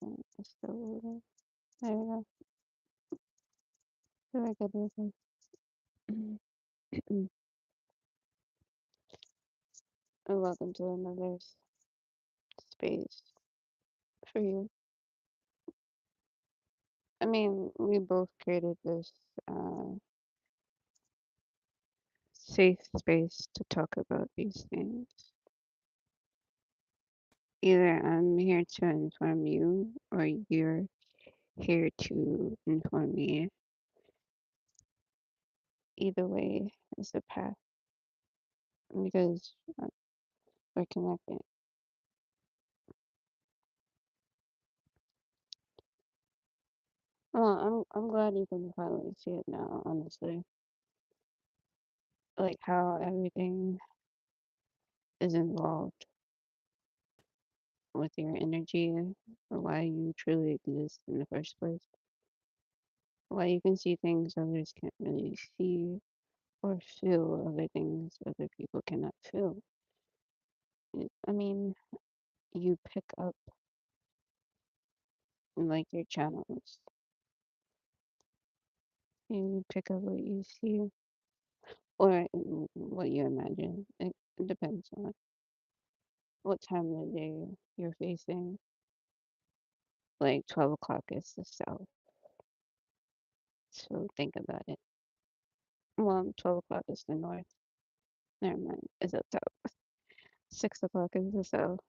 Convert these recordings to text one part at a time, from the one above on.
second. It's still loading. There we go. Very good looking. Welcome to another space for you. I mean, we both created this uh, safe space to talk about these things. Either I'm here to inform you, or you're here to inform me. Either way is the path because we're connected. Well, I'm glad you can finally see it now, honestly. Like how everything is involved with your energy, or why you truly exist in the first place. Why you can see things others can't really see, or feel other things other people cannot feel. I mean, you pick up like your channels. You pick up what you see or what you imagine. It depends on what time of the day you're facing. Like 12 o'clock is the south. So think about it. Well, 12 o'clock is the north. Never mind. It's up top. 6 o'clock is the south.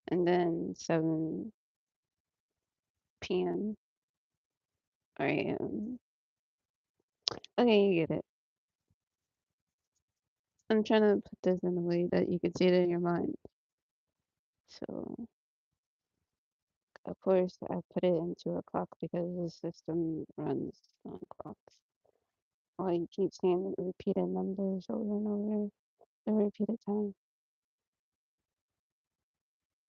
And then 7 p.m. or a.m. Okay, you get it. I'm trying to put this in a way that you can see it in your mind. So, of course, I put it into a clock because the system runs on clocks. Well, you keep seeing repeated numbers over and over, the repeated time.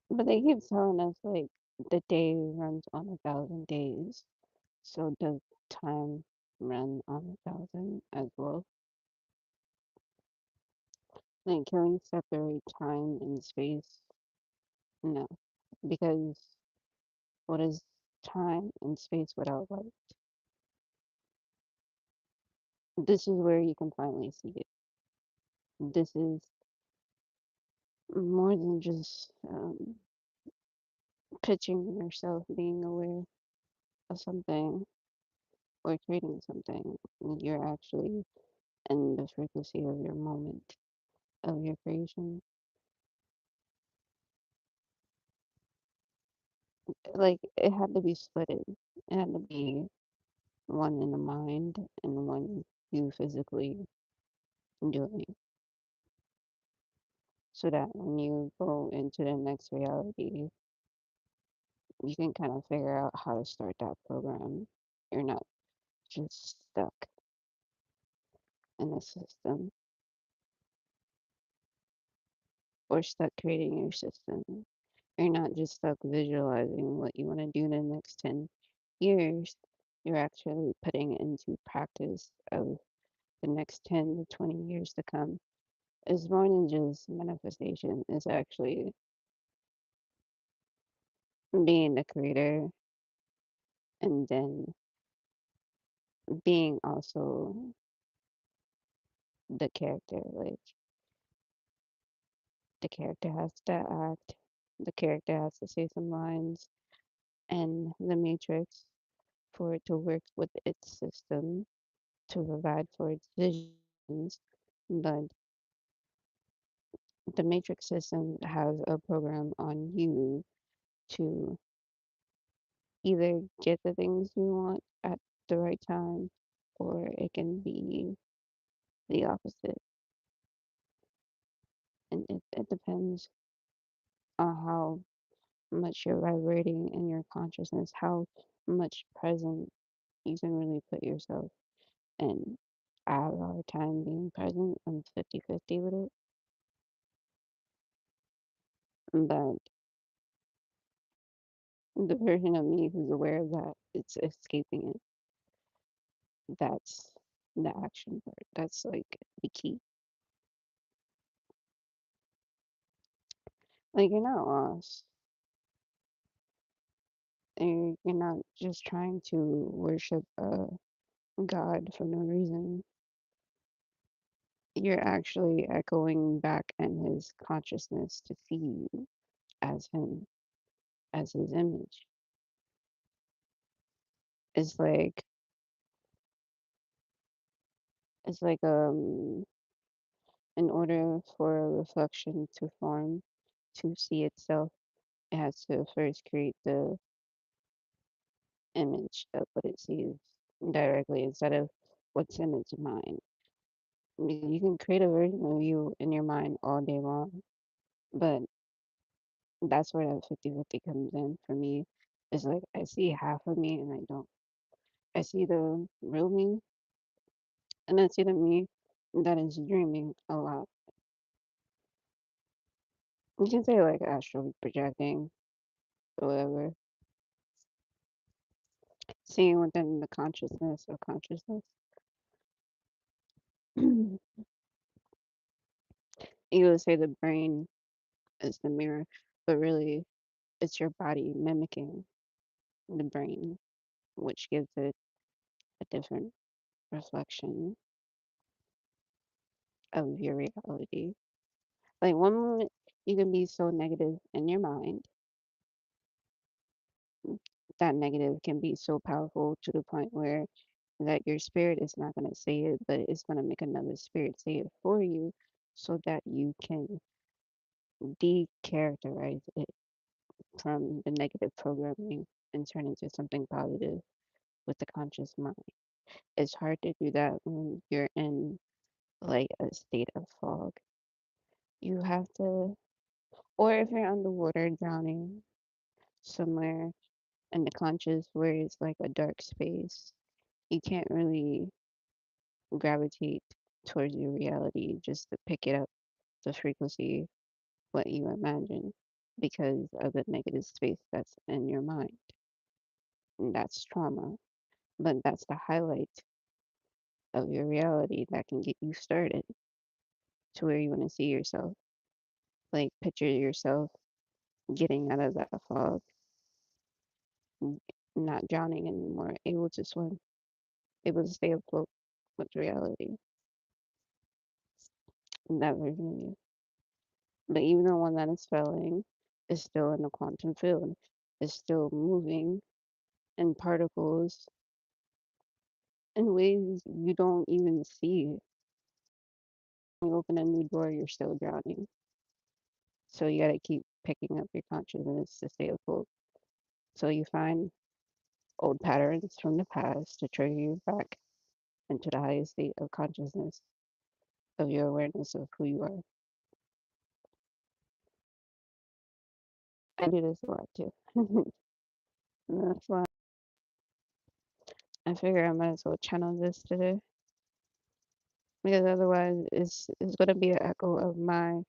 But they keep telling us, like, the day runs on 1,000 days. So does time run on 1,000 as well? Like, can we separate time and space? No, because what is time and space without light? This is where you can finally see it. This is more than just pitching yourself being aware of something or creating something. You're actually in the frequency of your moment of your creation. Like, it had to be split. It had to be one in the mind and one you physically doing, so that when you go into the next reality, you can kind of figure out how to start that program. You're not just stuck in the system or stuck creating your system. You're not just stuck visualizing what you want to do in the next 10 years. You're actually putting it into practice of the next 10 to 20 years to come. It's more than just manifestation, it's actually being the creator and then being also the character. Like, the character has to act, the character has to say some lines, and the matrix for it to work with its system to provide for its visions. But the matrix system has a program on you to either get the things you want at the right time, or it can be the opposite. And it depends on how much you're vibrating in your consciousness, how much present you can really put yourself in. I have a hard time being present. I'm 50-50 with it. But the version of me who's aware of that, it's escaping it. That's the action part. That's like the key. Like, you're not lost. You're not just trying to worship a God for no reason. You're actually echoing back in his consciousness to see you as him, as his image. It's like it's like in order for a reflection to form, to see itself, it has to first create the image of what it sees directly instead of what's in its mind. You can create a version of you in your mind all day long, but that's where that 50-50 comes in for me. It's like I see half of me and I don't. I see the real me and I see the me that is dreaming a lot. You can say like astral projecting or whatever, seeing within the consciousness of consciousness. You would say the brain is the mirror, but really it's your body mimicking the brain, which gives it a different reflection of your reality. Like one moment you can be so negative in your mind, that negative can be so powerful to the point where that your spirit is not going to say it, but it's going to make another spirit say it for you so that you can decharacterize it from the negative programming and turn into something positive with the conscious mind. It's hard to do that when you're in like a state of fog. You have to, or if you're underwater drowning somewhere in the conscious where it's like a dark space, you can't really gravitate towards your reality just to pick it up the frequency what you imagine because of the negative space that's in your mind. And that's trauma. But that's the highlight of your reality that can get you started to where you want to see yourself. Like picture yourself getting out of that fog, n- not drowning anymore, able to swim, able to stay afloat with reality. That version of you. But even the one that is failing is still in the quantum field, is still moving in particles in ways you don't even see. When you open a new door, you're still drowning. So you gotta keep picking up your consciousness to stay afloat. So you find old patterns from the past to trigger you back into the highest state of consciousness of your awareness of who you are. I do this a lot too. And that's why I figure I might as well channel this today. Because otherwise it's gonna be an echo of my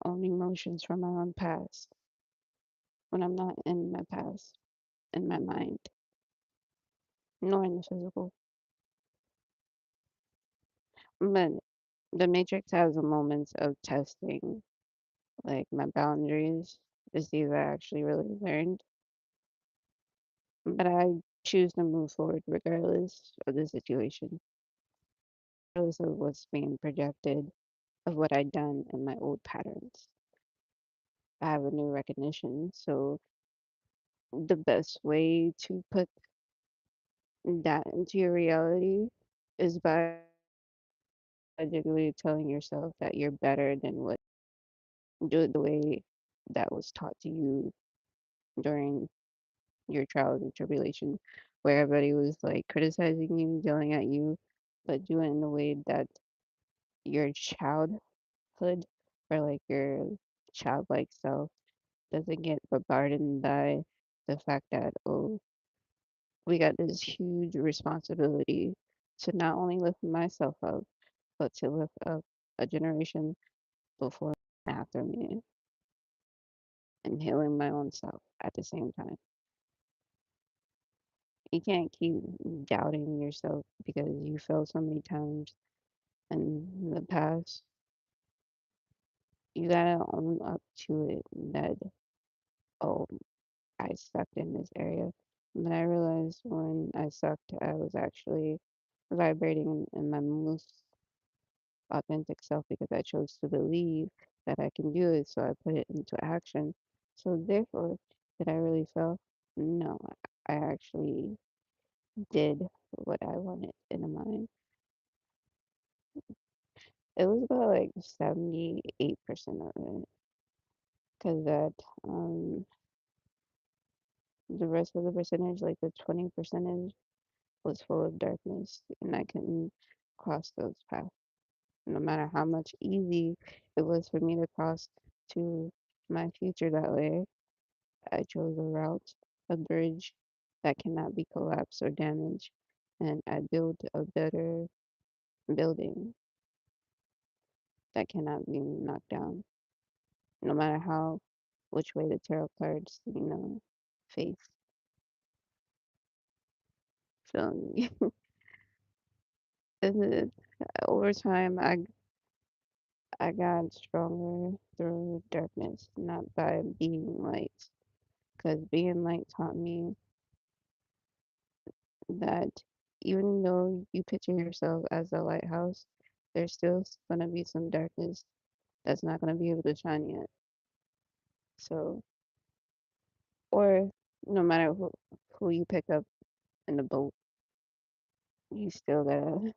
own emotions from my own past when I'm not in my past, in my mind, nor in the physical. But the matrix has a moments of testing, like my boundaries to see if I actually really learned. But I choose to move forward regardless of the situation, regardless of what's being projected, of what I've done in my old patterns. I have a new recognition. So the best way to put that into your reality is by logically telling yourself that you're better than what do it the way that was taught to you during your trials and tribulation, where everybody was like criticizing you, yelling at you, but do it in the way that your childhood or like your childlike self doesn't get bombarded by the fact that, oh, we got this huge responsibility to not only lift myself up, but to lift up a generation before and after me and healing my own self at the same time. You can't keep doubting yourself because you failed so many times in the past. You gotta own up to it that, oh, I sucked in this area. But I realized when I sucked, I was actually vibrating in my most authentic self because I chose to believe that I can do it. So I put it into action. So therefore, did I really fail? No, I actually did what I wanted in the mind. It was about like 78% of it. Because that, the rest of the percentage, like the 20 percentage, was full of darkness, and I couldn't cross those paths. No matter how much easy it was for me to cross to my future that way, I chose a route, a bridge that cannot be collapsed or damaged, and I built a better building that cannot be knocked down, no matter how, which way the tarot cards, face. So and over time, I got stronger through darkness, not by being light. Because being light taught me that even though you picture yourself as a lighthouse, there's still going to be some darkness that's not going to be able to shine yet. So, or no matter who you pick up in the boat, you still gotta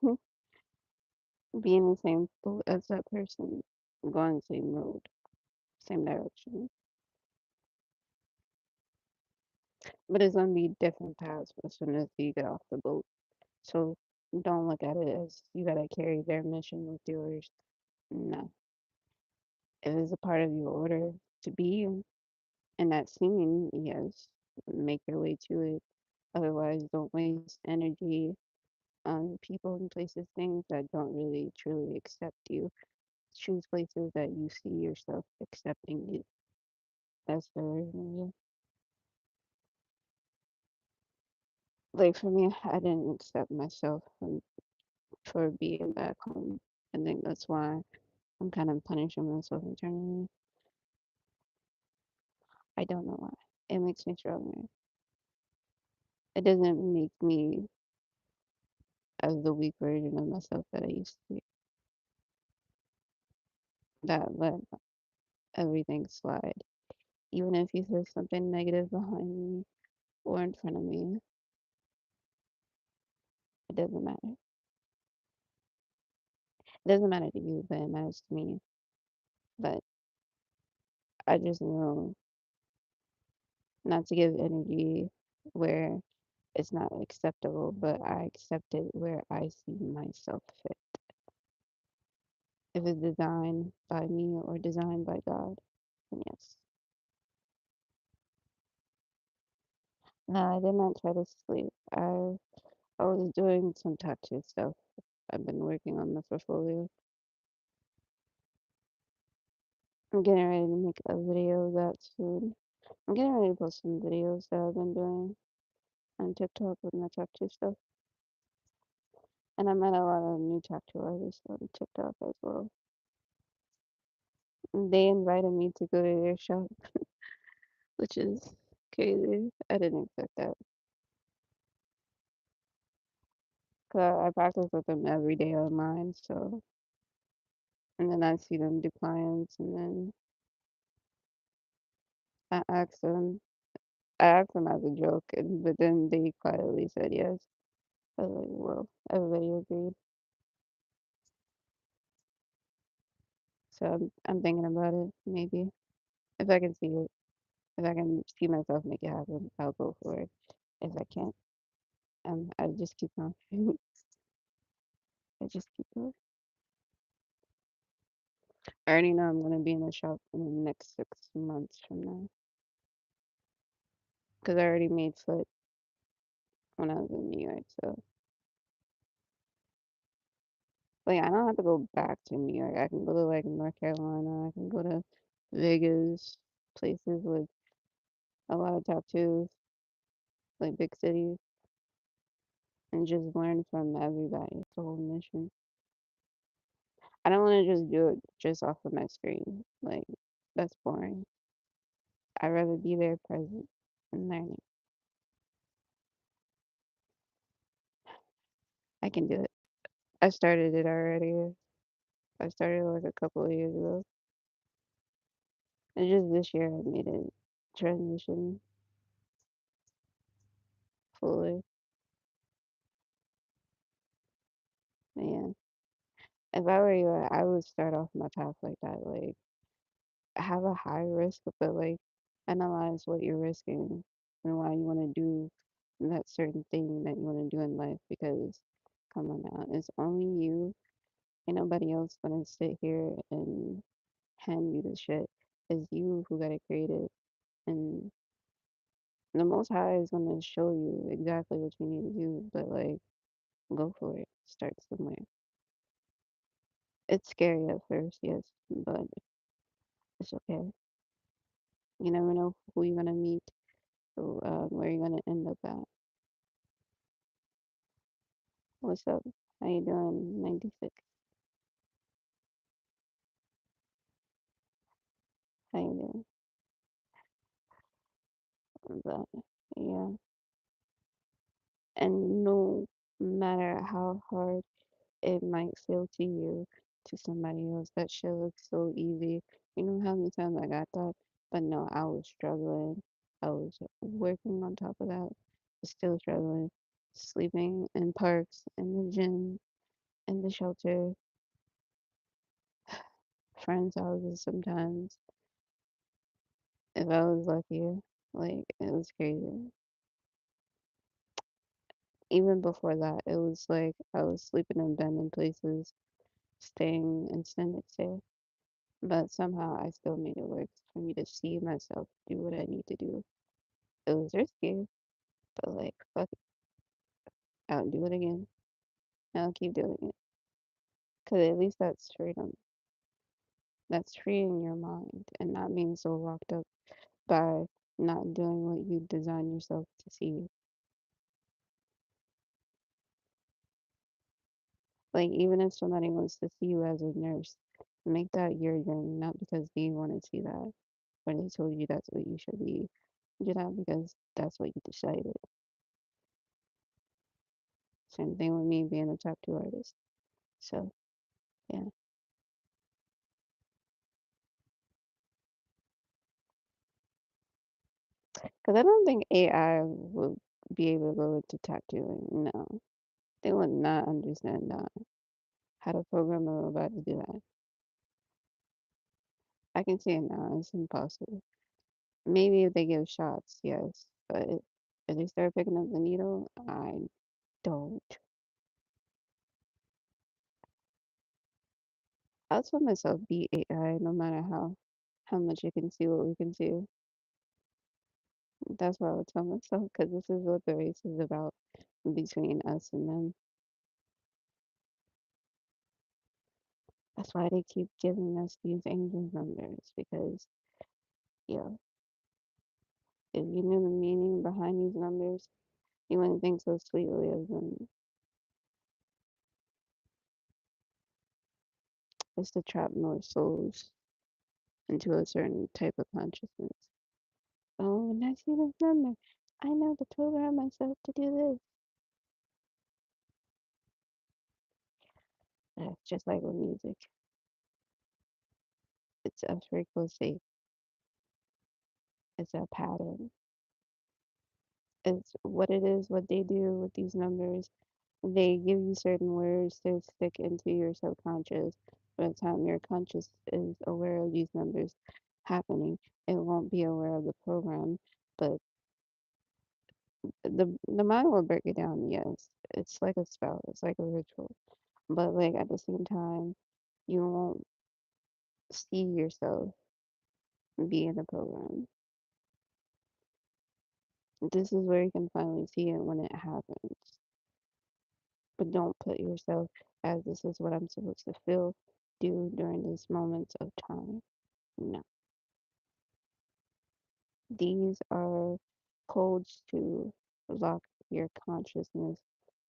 be in the same boat as that person, going the same road, same direction. But it's gonna be different paths as soon as you get off the boat. So don't look at it as you gotta carry their mission with yours. No. If it's a part of your order to be in that scene, yes, make your way to it. Otherwise, don't waste energy on people and places, things that don't really truly accept you. Choose places that you see yourself accepting you. That's the reason. Like for me, I didn't accept myself for being back home. I think that's why I'm kind of punishing myself internally. I don't know why. It makes me stronger. It doesn't make me as the weak version of myself that I used to be. That let everything slide. Even if he says something negative behind me or in front of me, it doesn't matter. It doesn't matter to you, but it matters to me. But I just know not to give energy where it's not acceptable, but I accept it where I see myself fit. If it's designed by me or designed by God, then yes. No, I did not try to sleep. I was doing some tattoo stuff. I've been working on the portfolio. I'm getting ready to make a video of that soon. I'm getting ready to post some videos that I've been doing on TikTok with my tattoo stuff. And I met a lot of new tattoo artists on TikTok as well. They invited me to go to their shop, which is crazy. I didn't expect that. 'Cause I practice with them every day online, so and then I see them do clients, and then I ask them. I asked them as a joke, but then they quietly said yes. I was like, well, everybody agreed. So I'm thinking about it. Maybe if I can see it, if I can see myself make it happen, I'll go for it. If I can't, I just keep on. I just keep going. I already know I'm gonna be in the shop in the next 6 months from now because I already made foot when I was in New York. So like I don't have to go back to New York. I can go to like North Carolina. I can go to Vegas, places with a lot of tattoos, like big cities, and just learn from everybody. It's the whole mission. I don't want to just do it just off of my screen. Like that's boring. I'd rather be there present. and learning. I can do it. I started it already. I started like a couple of years ago. And just this year I made it transition fully. Man, if I were you, I would start off my path like that. Like, have a high risk, but like, analyze what you're risking and why you want to do that certain thing that you want to do in life. Because, come on now, it's only you. Ain't nobody else gonna sit here and hand you the shit. It's you who gotta create it. And the Most High is gonna show you exactly what you need to do. But like, go for it. Start somewhere. It's scary at first, yes, but it's okay. You never know who you're gonna meet, or, where you're gonna end up at. What's up? How you doing? 96. How you doing? But yeah, and no matter how hard it might feel to you, to somebody else, that shit looks so easy. You know how many times I got that? But no, I was struggling. I was working on top of that, still struggling, sleeping in parks, in the gym, in the shelter, friends' houses sometimes, if I was lucky. Like, it was crazy. Even before that, it was like I was sleeping in abandoned places, staying in extended stay. But somehow I still made it work for me to see myself do what I need to do. It was risky, but like, fuck it, I'll do it again. I'll keep doing it. Because at least that's freedom. That's freeing your mind and not being so locked up by not doing what you design yourself to see. Like, even if somebody wants to see you as a nurse, make that your journey, not because they want to see that, or they told you that's what you should be. Do that because that's what you decided. Same thing with me being a tattoo artist. So, yeah. Because I don't think AI will be able to go into tattooing. No. They would not understand that. How to program a robot to do that. I can see it now. It's impossible. Maybe if they give shots, yes. But if they start picking up the needle, I don't. I'll tell myself be AI no matter how much you can see what we can see. That's what I would tell myself because this is what the race is about between us and them. That's why they keep giving us these angel numbers because, yeah, if you knew the meaning behind these numbers, you wouldn't think so sweetly of them. It's to trap more souls into a certain type of consciousness. Oh, when I see this number, I know to program myself to do this. Just like with music, it's a frequency, it's a pattern. It's what it is, what they do with these numbers. They give you certain words to stick into your subconscious. By the time your conscious is aware of these numbers happening, it won't be aware of the program, but the mind will break it down. Yes, it's like a spell, it's like a ritual, but like at the same time, you won't see yourself being the program. This is where you can finally see it when it happens. But don't put yourself as this is what I'm supposed to feel, do during this moment of time. No. These are codes to lock your consciousness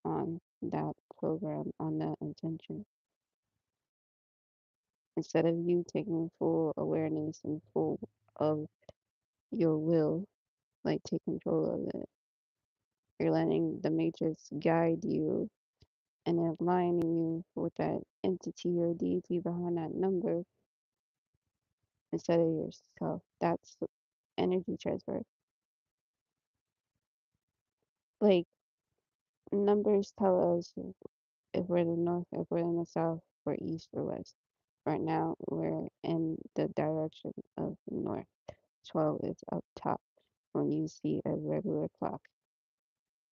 on that program, on that intention. Instead of you taking full awareness and full of your will, like take control of it. You're letting the matrix guide you and aligning you with that entity or deity behind that number instead of yourself. That's energy transfer. Like numbers tell us if we're the north, if we're in the south, or east or west. Right now, we're in the direction of the north. 12 is up top when you see a regular clock.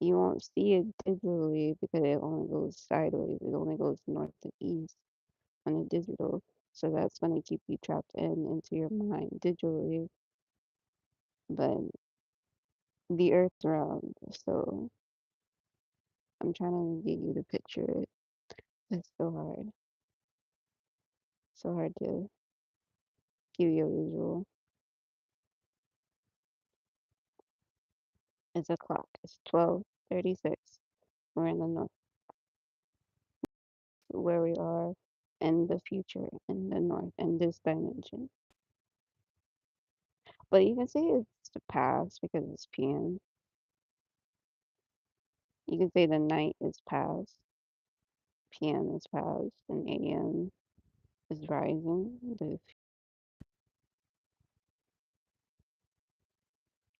You won't see it digitally because it only goes sideways. It only goes north to east on a digital. So that's going to keep you trapped into your mind digitally. But the earth's round, so I'm trying to get you to picture it. It's so hard. So hard to give you a visual. It's a clock. It's 12:36. We're in the north, where we are in the future, in the north, in this dimension. But you can say it's the past because it's PM. You can say the night is past, PM is past, and AM is rising.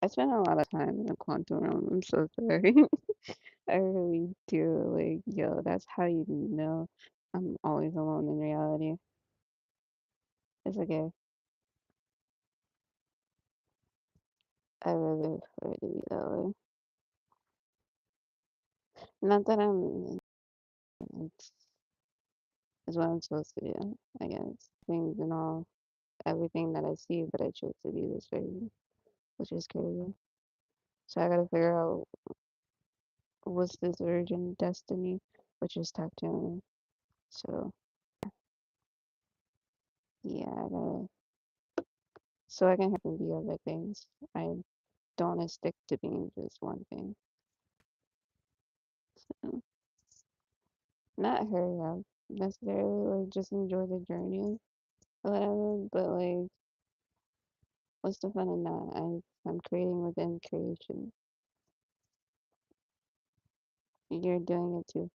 I spend a lot of time in the quantum realm. I'm so sorry. I really do. Like, yo, that's how you know I'm always alone in reality. It's okay. I really prefer to be that way. Not that it's, it's what I'm supposed to do, I guess. Things and all, everything that I see, but I chose to do this way, which is crazy. So I gotta figure out what's this urgent destiny, which is tattooing. So, yeah, I gotta, so I can have and be other things. I don't want to stick to being just one thing. So, not hurry up necessarily, like just enjoy the journey or whatever, but like, what's the fun in that? I'm creating within creation. You're doing it too.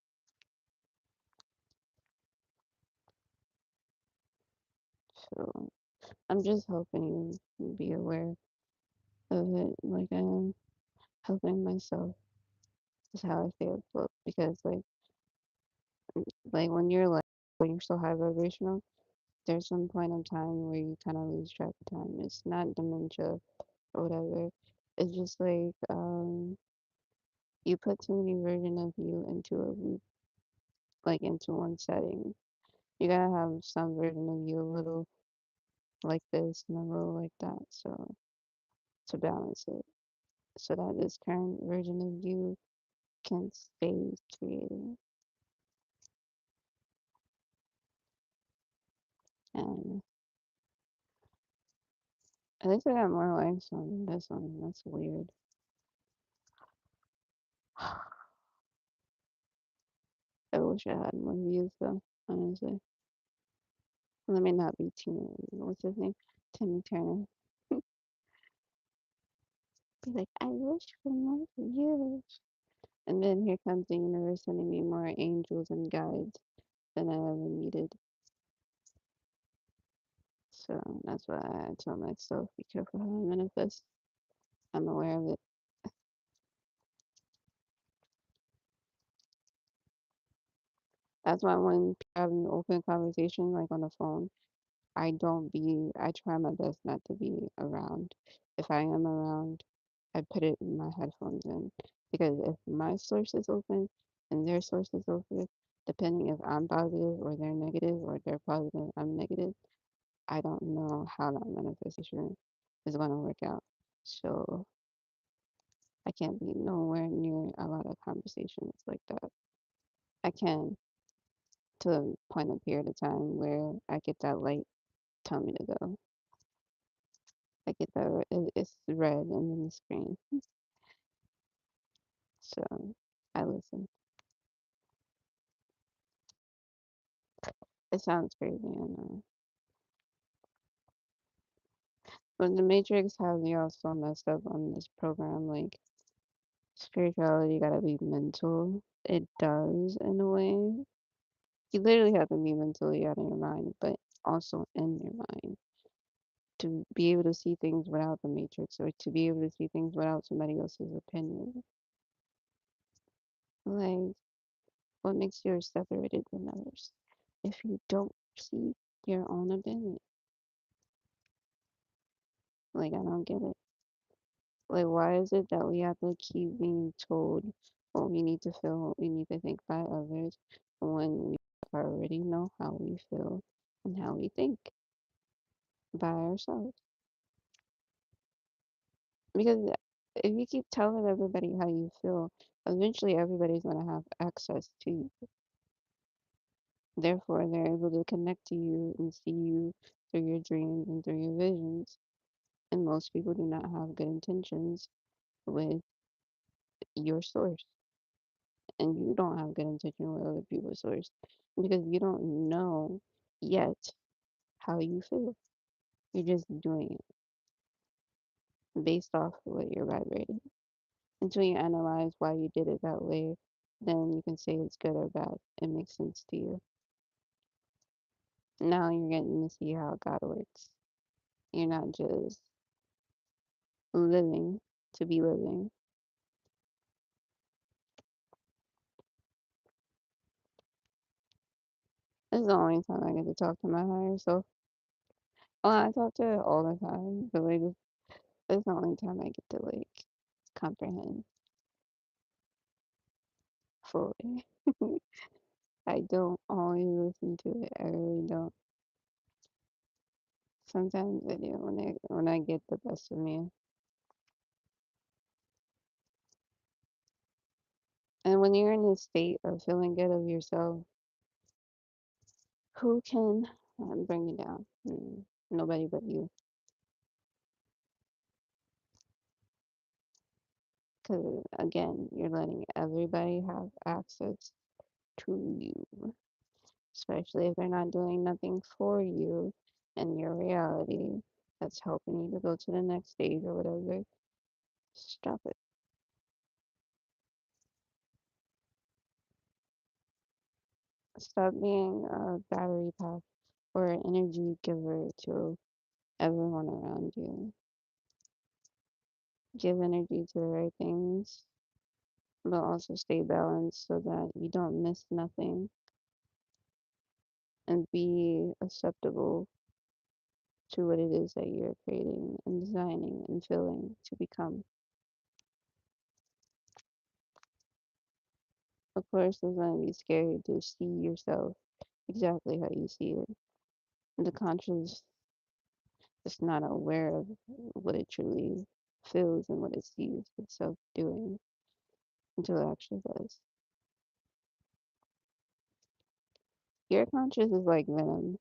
So I'm just helping you be aware of it, like I am helping myself. Is how I stay afloat because like when you're so high vibrational, there's some point in time where you kind of lose track of time. It's not dementia or whatever. It's just like you put too many version of you into a loop, like into one setting. You gotta have some version of you a little like this and a little like that, so to balance it, so that this current version of you can stay creating. And at least I got more likes on this one. That's weird. I wish I had more views though, honestly. Let me not be Tina. What's his name? Timmy Turner. Be like, I wish for more views. And then here comes the universe sending me more angels and guides than I ever needed. So that's why I tell myself, be careful how I manifest. I'm aware of it. That's why when people have an open conversation, like on the phone, I try my best not to be around. If I am around, I put it in my headphones in. Because if my source is open and their source is open, depending if I'm positive or they're negative or they're positive, I'm negative, I don't know how that manifestation is going to work out. So I can't be nowhere near a lot of conversations like that. I can to a point of period of time where I get that light tell me to go. I get that it's red and then the screen. So I listen. It sounds crazy, I know. But the Matrix has y'all so messed up on this program. Like, spirituality gotta be mental. It does, in a way. You literally have to be mentally out of your mind, but also in your mind to be able to see things without the Matrix or to be able to see things without somebody else's opinion. Like, what makes yours separated from others? If you don't see your own opinion, like, I don't get it. Like, why is it that we have to keep being told what we need to feel, what we need to think by others, when we already know how we feel and how we think by ourselves? Because if you keep telling everybody how you feel, eventually everybody's going to have access to you. Therefore, they're able to connect to you and see you through your dreams and through your visions. And most people do not have good intentions with your source. And you don't have good intention with other people's source because you don't know yet how you feel. You're just doing it based off of what you're vibrating. Until you analyze why you did it that way, then you can say it's good or bad. It makes sense to you. Now you're getting to see how God works. You're not just living to be living. This is the only time I get to talk to my higher self. Well, I talk to it all the time, but like this is the only time I get to like comprehend fully. I don't always listen to it. I really don't. Sometimes I do when I get the best of me. And when you're in a state of feeling good of yourself, who can bring you down? Nobody but you. Because again, you're letting everybody have access to you, especially if they're not doing nothing for you in your reality that's helping you to go to the next stage or whatever. Stop it. Stop being a battery pack or an energy giver to everyone around you. Give energy to the right things, but also stay balanced so that you don't miss nothing and be acceptable to what it is that you're creating and designing and feeling to become. Of course, it's going to be scary to see yourself exactly how you see it. The conscious is not aware of what it truly feels and what it sees itself doing until it actually does. Your conscious is like Venom,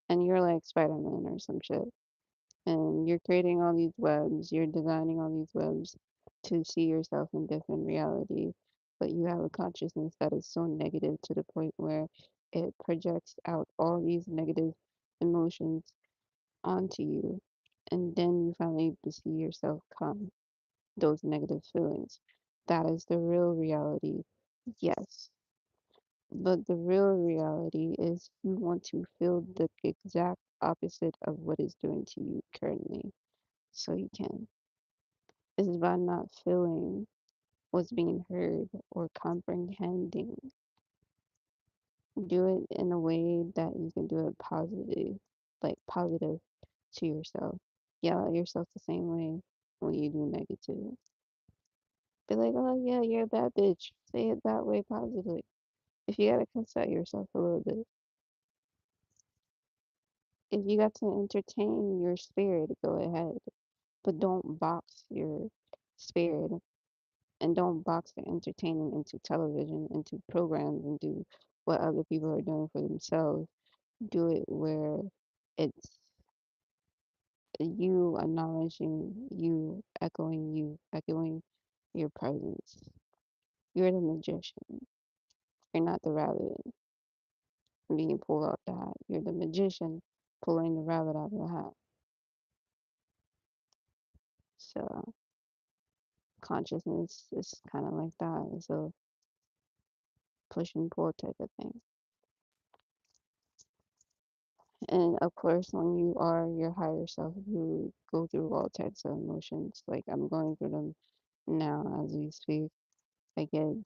and you're like Spider-Man or some shit. And you're creating all these webs, you're designing all these webs to see yourself in different reality, but you have a consciousness that is so negative to the point where it projects out all these negative emotions onto you, and then you finally able to see yourself come those negative feelings. That is the real reality, yes. But the real reality is you want to feel the exact opposite of what is doing to you currently. So you can. This is by not feeling what's being heard or comprehending. Do it in a way that you can do it positive, like positive to yourself. Yell at yourself the same way when you do negative. Be like, oh yeah, you're a bad bitch. Say it that way positively. If you gotta cuss at yourself a little bit, if you got to entertain your spirit, go ahead. But don't box your spirit and don't box the entertainment into television, into programs, into what other people are doing for themselves. Do it where it's you acknowledging you, echoing your presence. You're the magician. You're not the rabbit being pulled out the hat. You're the magician pulling the rabbit out of the hat. So consciousness is kind of like that. It's a push and pull type of thing. And of course, when you are your higher self, you go through all types of emotions. Like I'm going through them now as we speak. I get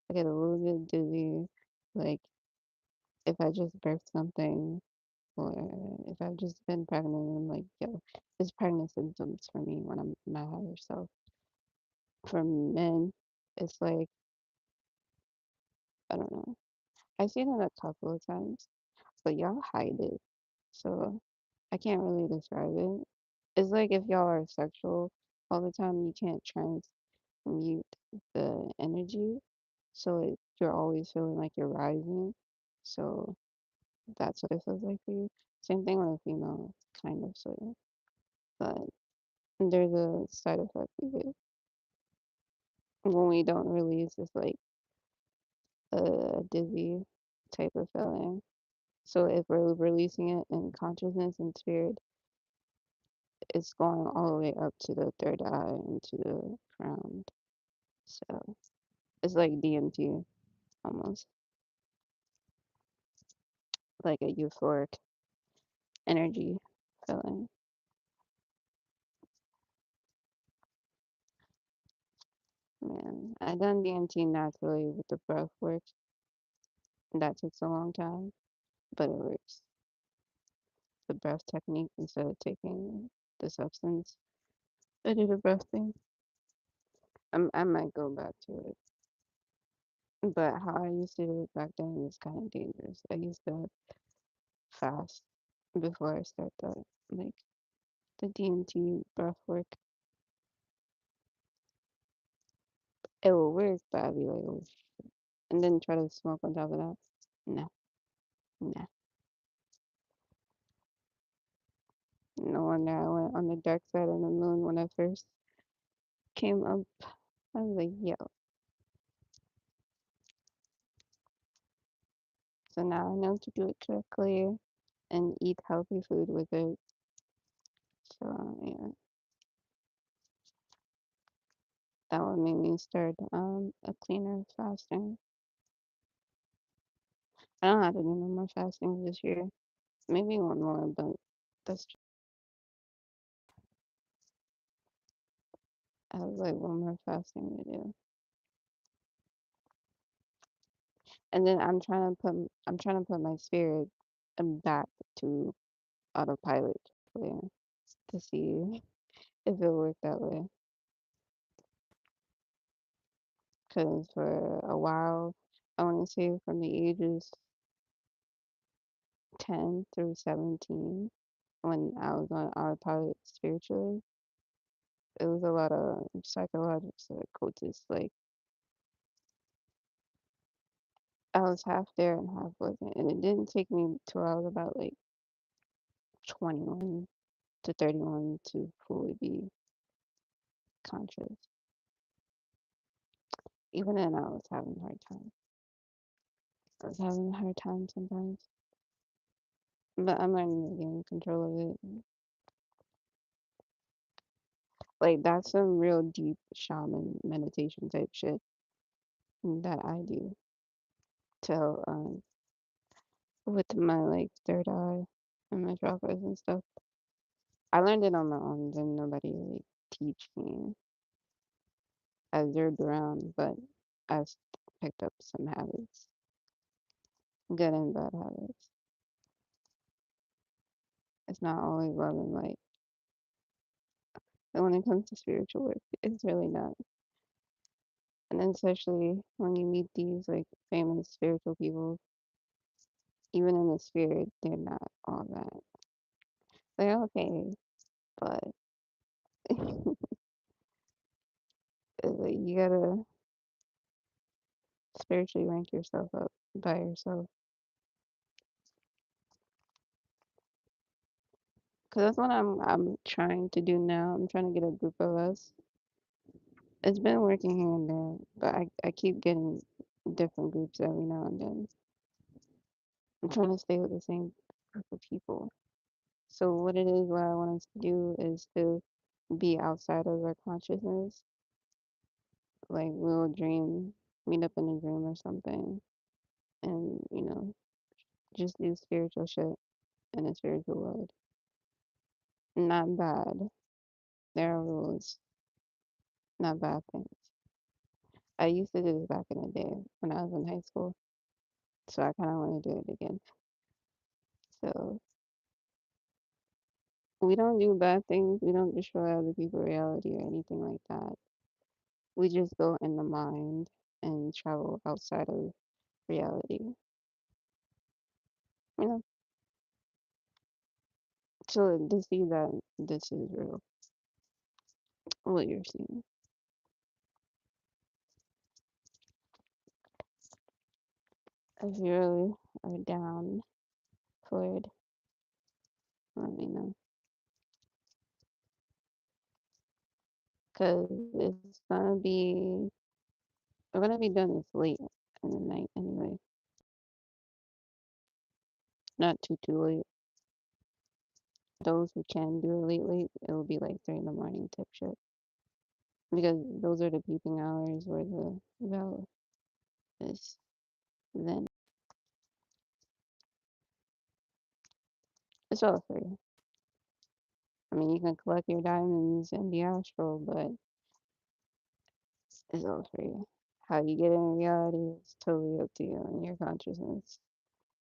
I get a little bit dizzy. Like if I just birthed something or if I've just been pregnant, I'm like, yo, it's pregnant symptoms for me when I'm my higher self. For men, it's like, I don't know. I've seen it a couple of times, but y'all hide it. So I can't really describe it. It's like if y'all are sexual all the time, you can't transmute the energy. So you're always feeling like you're rising. So that's what it feels like for you. Same thing with a female, kind of, sort of. But there's a side effect of it. When we don't release, it's like a dizzy type of feeling. So if we're releasing it in consciousness and spirit, it's going all the way up to the third eye and to the crown. So it's like DMT almost, like a euphoric energy feeling. Man, I done DMT naturally with the breath work. That takes a long time, but it works. The breath technique instead of taking the substance. I do the breath thing. I might go back to it. But how I used to do it back then was kind of dangerous. I used to fast before I start like the DMT breath work. It will work, but I'd be like, oh, and then try to smoke on top of that. Nah, nah. No wonder I went on the dark side of the moon when I first came up. I was like, yo. So now I know to do it correctly and eat healthy food with it. So yeah, that would make me start a cleaner fasting. I don't have to do no more fasting this year. Maybe one more, but that's I have like one more fasting to do. And then I'm trying to put my spirit back to autopilot yeah, to see if it worked that way. Because for a while, I want to say from the ages 10 through 17, when I was on autopilot spiritually, it was a lot of psychological coaches. Like I was half there and half wasn't, and it didn't take me till I was about like 21 to 31 to fully be conscious. Even then, I was having a hard time. I was having a hard time sometimes, but I'm learning to gain control of it. Like that's some real deep shaman meditation type shit that I do to with my like third eye and my chakras and stuff. I learned it on my own. Didn't nobody really teach me. I observed around, but picked up some habits, good and bad habits. It's not always love and light. And when it comes to spiritual work, it's really not. And then especially when you meet these like famous spiritual people, even in the spirit, they're not all that. They're okay, but it's like you gotta spiritually rank yourself up by yourself. Cause that's what I'm trying to do now. I'm trying to get a group of us. It's been working here and there, but I keep getting different groups every now and then. I'm trying to stay with the same group of people. So what it is, what I want us to do is to be outside of our consciousness. Like we'll dream, meet up in a dream or something, and just do spiritual shit in a spiritual world. Not bad. There are rules, not bad things. I used to do this back in the day when I was in high school, so I kind of want to do it again. So we don't do bad things. We don't destroy other people's reality or anything like that. We just go in the mind and travel outside of reality. You know, so to see that this is real, what you're seeing. If you really are down for it, let me know. Cause it's gonna be, we're gonna be done this late in the night anyway. Not too late. Those who can do it late, it will be like 3 in the morning type shit. Because those are the peeping hours where the bell is then. It's all free. I mean, you can collect your diamonds in the astral, but it's all free. How you get in reality is totally up to you and your consciousness.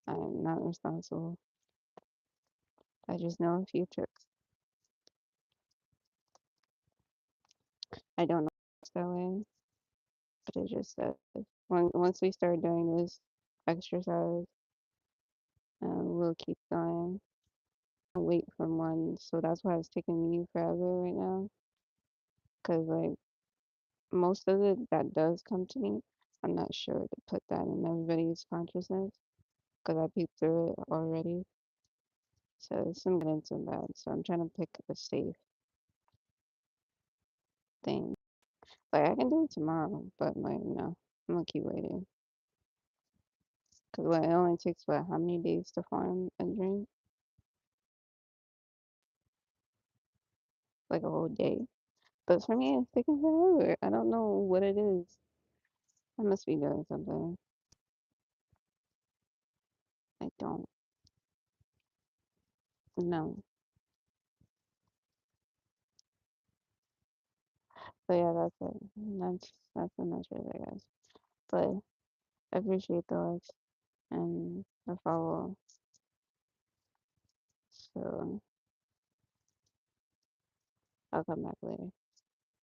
I'm not responsible. I just know a few tricks. I don't know if it's that way, but it just says once we start doing this exercise, we'll keep going. Wait for one, so that's why it's taking me forever right now. Cause like most of it that does come to me, I'm not sure to put that in everybody's consciousness. Cause I peeped through it already. So there's some good and some bad. So I'm trying to pick a safe thing. Like I can do it tomorrow, but like no, I'm gonna keep waiting. Cause what it only takes how many days to farm a dream? Like a whole day. But for me, it's taking forever. I don't know what it is. I must be doing something. I don't know. But yeah, that's it. That's the message, I guess. But I appreciate the likes and the follow. So I'll come back later.